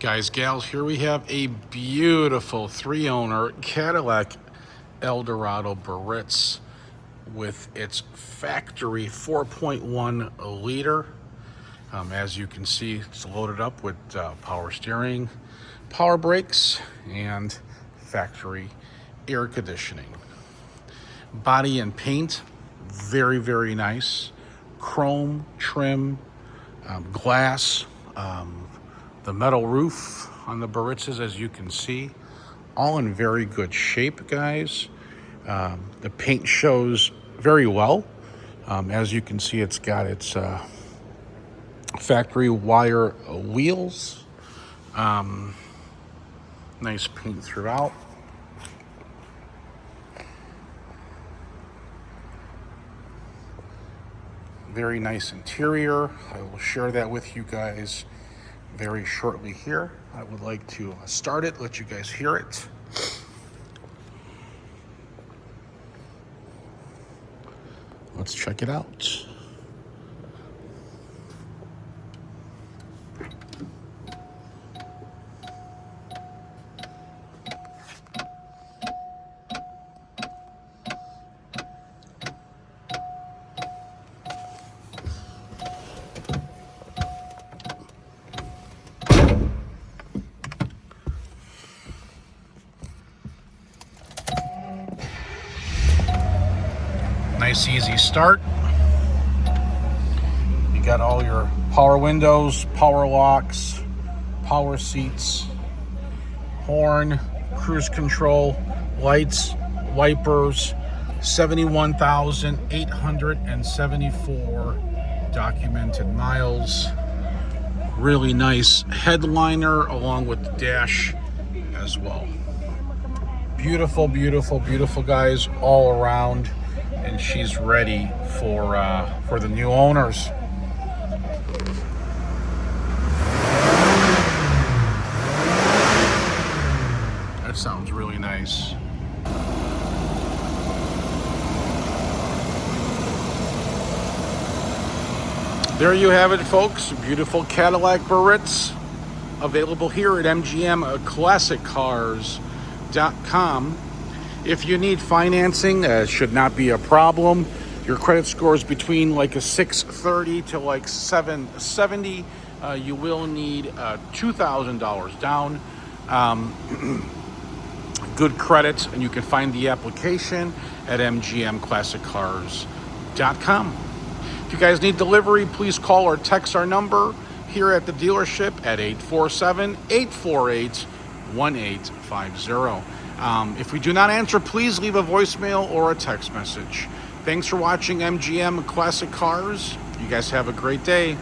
Guys, gals, here we have a beautiful three-owner Cadillac Eldorado Biarritz with its factory 4.1 liter. As you can see, it's loaded up with power steering, power brakes, and factory air conditioning. Body and paint, very, very nice. Chrome trim, glass, the metal roof on the Biarritzes, as you can see, all in very good shape, guys. The paint shows very well. As you can see, it's got its factory wire wheels. Nice paint throughout. Very nice interior. I will share that with you guys very shortly here. I would like to start it, let you guys hear it. Let's check it out. Nice easy start. You got all your power windows, power locks, power seats, horn, cruise control, lights, wipers, 71,874 documented miles. Really nice headliner along with the dash as well. Beautiful, beautiful, beautiful, guys, all around. And she's ready for the new owners. That sounds really nice. There you have it, folks. Beautiful Cadillac Biarritz, available here at mgmclassiccars.com. If you need financing, it should not be a problem. Your credit score is between like a 630 to like 770. You will need $2,000 down. Good credit, and you can find the application at mgmclassiccars.com. If you guys need delivery, please call or text our number here at the dealership at 847-848-1850. If we do not answer, please leave a voicemail or a text message. Thanks for watching MGM Classic Cars. You guys have a great day.